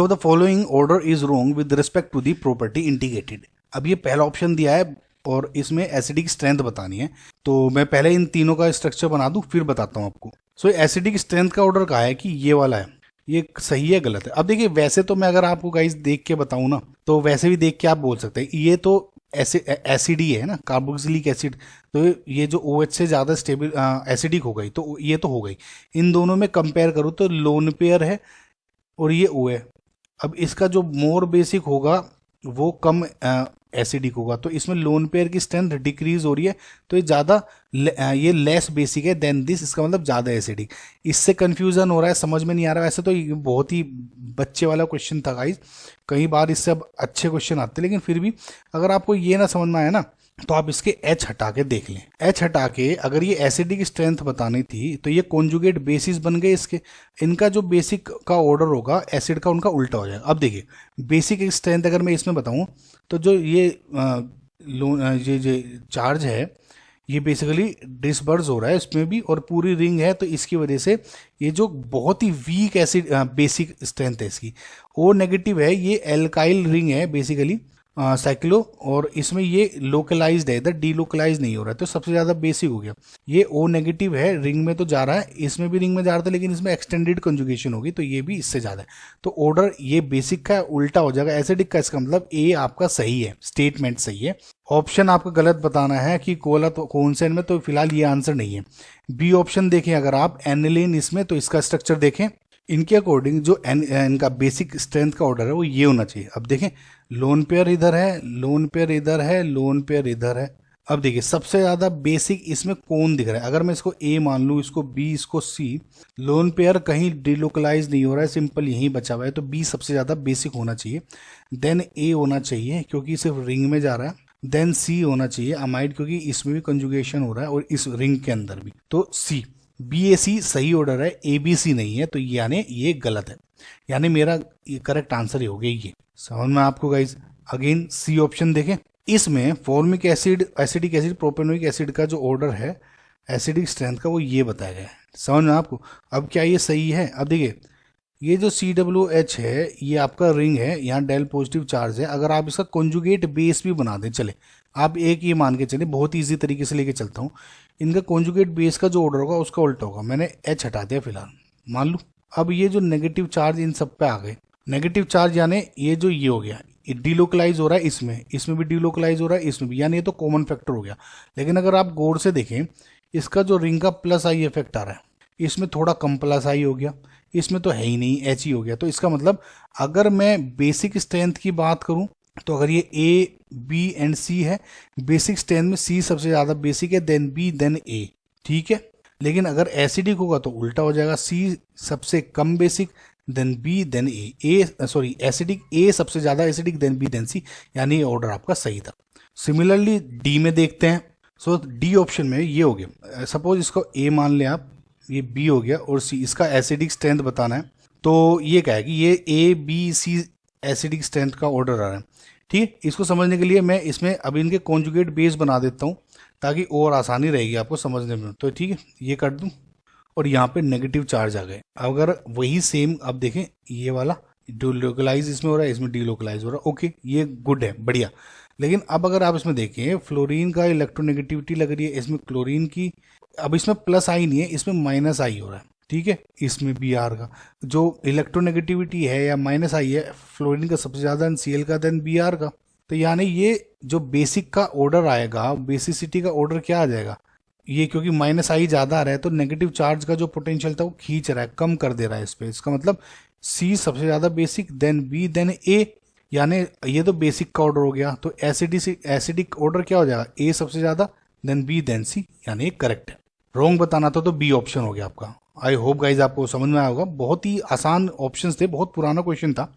तो the following order is wrong with respect to the property indicated. अब ये पहला ऑप्शन दिया है और इसमें एसिडिक स्ट्रेंथ बतानी है, तो मैं पहले इन तीनों का स्ट्रक्चर बना दूं फिर बताता हूं आपको। सो एसिडिक स्ट्रेंथ का ऑर्डर कहा है कि ये वाला है, ये सही है गलत है। अब देखिए वैसे तो मैं अगर आपको गाइस देख के बताऊं ना, तो वैसे भी देख के आप बोल सकते हैं ये तो एसिड ही है ना, कार्बोक्सिलिक एसिड। तो ये जो OH से ज़्यादा स्टेबल एसिडिक हो गई, तो ये तो हो गई। इन दोनों में कंपेयर करूँ तो लोन पेयर है और ये O है। अब इसका जो मोर बेसिक होगा वो कम एसिडिक होगा, तो इसमें लोन पेयर की स्ट्रेंथ डिक्रीज हो रही है, तो ये ज़्यादा ये लेस बेसिक है देन दिस, इसका मतलब ज़्यादा एसिडिक। इससे कंफ्यूजन हो रहा है, समझ में नहीं आ रहा। वैसे तो ये बहुत ही बच्चे वाला क्वेश्चन था गाइस, कई बार इससे अब अच्छे क्वेश्चन आते हैं, लेकिन फिर भी अगर आपको ये ना समझ में आया ना, तो आप इसके H हटा के देख लें। H हटा के अगर ये एसिडिक स्ट्रेंथ बतानी थी तो ये कॉन्जुगेट बेसिस बन गए इसके। इनका जो बेसिक का ऑर्डर होगा एसिड का उनका उल्टा हो जाएगा। अब देखिए बेसिक स्ट्रेंथ अगर मैं इसमें बताऊं तो जो ये चार्ज है ये बेसिकली डिसबर्स हो रहा है इसमें भी, और पूरी रिंग है, तो इसकी वजह से ये जो बहुत ही वीक एसिड बेसिक स्ट्रेंथ है इसकी। O नेगेटिव है, ये एल्काइल रिंग है बेसिकली साइक्लो, और इसमें ये लोकलाइज्ड है, इधर डीलोकलाइज नहीं हो रहा है, तो सबसे ज़्यादा बेसिक हो गया। ये O नेगेटिव है, रिंग में तो जा रहा है, इसमें भी रिंग में जा रहा था, लेकिन इसमें एक्सटेंडेड कंजुगेशन होगी, तो ये भी इससे ज़्यादा है। तो ऑर्डर ये बेसिक का उल्टा हो जाएगा एसिडिक का, इसका मतलब A आपका सही है, स्टेटमेंट सही है। ऑप्शन आपका गलत बताना है कि कोला तो कौन से में, तो फिलहाल ये आंसर नहीं है। बी ऑप्शन देखें अगर आप एनिलीन इसमें, तो इसका स्ट्रक्चर देखें, इनके अकॉर्डिंग जो इनका बेसिक स्ट्रेंथ का ऑर्डर है वो ये होना चाहिए। अब देखें लोन पेयर इधर है, लोन पेयर इधर है, लोन पेयर इधर है। अब देखिए सबसे ज़्यादा बेसिक इसमें कौन दिख रहा है, अगर मैं इसको A मान लूँ, इसको B, इसको C, लोन पेयर कहीं डिलोकलाइज नहीं हो रहा है, सिंपल यहीं बचा हुआ है, तो B सबसे ज़्यादा बेसिक होना चाहिए। देन A होना चाहिए क्योंकि सिर्फ रिंग में जा रहा है, देन C होना चाहिए अमाइड, क्योंकि इसमें भी कंजुगेशन हो रहा है और इस रिंग के अंदर भी, तो C। BAC सही ऑर्डर है, ABC नहीं है, तो यानी ये गलत है, यानी मेरा ये करेक्ट आंसर ही हो गया ये। समझ में आपको गाइस? अगेन C ऑप्शन देखें, इसमें formic acid, acidic acid, propanoic acid का जो ऑर्डर है एसिडिक स्ट्रेंथ का वो ये बताया गया है। समझ में आपको? अब क्या ये सही है? अब देखिए ये जो COOH है ये आपका रिंग है, यहाँ डेल पॉजिटिव चार्ज है। अगर आप इसका कॉन्जुगेट बेस भी बना दें, चले आप एक ये मान के चले, बहुत ईजी तरीके से लेके चलता हूँ, इनका कॉन्जुगेट बेस का जो ऑर्डर होगा उसका उल्टा होगा। मैंने H हटा दिया फिलहाल, मान लूँ। अब ये जो नेगेटिव चार्ज इन सब पे आ गए, नेगेटिव चार्ज यानी ये जो ये हो गया, ये डीलोकलाइज हो रहा है, इसमें भी डीलोकलाइज हो रहा है, इसमें भी, यानी ये तो कॉमन फैक्टर हो गया। लेकिन अगर आप गौर से देखें, इसका जो रिंग का प्लस आई इफेक्ट आ रहा है, इसमें थोड़ा कम प्लस आई हो गया, इसमें तो है ही नहीं, H ही हो गया। तो इसका मतलब अगर मैं बेसिक स्ट्रेंथ की बात करूं तो अगर ये A, B एंड C है, बेसिक स्ट्रेंथ में C सबसे ज़्यादा बेसिक है, देन B, देन A, ठीक है। लेकिन अगर एसिडिक होगा तो उल्टा हो जाएगा, C सबसे कम basic, then B, then acidic A सबसे ज़्यादा acidic, then B, then C, यानी ये ऑर्डर आपका सही था। सिमिलरली D में देखते हैं। सो D ऑप्शन में ये हो गया, सपोज इसको A मान लें आप, ये B हो गया, और C इसका एसिडिक स्ट्रेंथ बताना है, तो ये क्या है कि ये A, B, C acidic strength का ऑर्डर आ रहा है, ठीक है। इसको समझने के लिए मैं इसमें अब इनके कॉन्जुगेट बेस बना देता हूँ ताकि और आसानी रहेगी आपको समझने में, तो ठीक है ये कर दूँ। और यहाँ पे नेगेटिव चार्ज आ गए, अगर वही सेम अब देखें, ये वाला डीलोकलाइज इसमें हो रहा है, इसमें डीलोकलाइज हो रहा है, ओके ये गुड है, बढ़िया। लेकिन अब अगर आप इसमें देखें, फ्लोरीन का इलेक्ट्रोनेगेटिविटी लग रही है, इसमें क्लोरीन की, अब इसमें प्लस आई नहीं है, इसमें माइनस आई हो रहा है, ठीक है। इसमें Br का जो इलेक्ट्रोनेगेटिविटी है या माइनस आई है, फ्लोरीन का सबसे ज़्यादा, Cl का, देन Br का। तो यानी ये जो बेसिक का ऑर्डर आएगा, बेसिसिटी का ऑर्डर क्या आ जाएगा, ये क्योंकि माइनस आई ज़्यादा आ रहा है तो नेगेटिव चार्ज का जो पोटेंशियल था वो खींच रहा है, कम कर दे रहा है इस पर। इसका मतलब C सबसे ज़्यादा basic, then B, then A, यानी ये तो बेसिक का ऑर्डर हो गया। तो एसिडिक ऑर्डर क्या हो जाएगा, A सबसे ज़्यादा, देन B, देन C, यानी करेक्ट है। रॉन्ग बताना था तो B ऑप्शन हो गया आपका। आई होप गाइज आपको समझ में आया होगा, बहुत ही आसान ऑप्शंस थे, बहुत पुराना क्वेश्चन था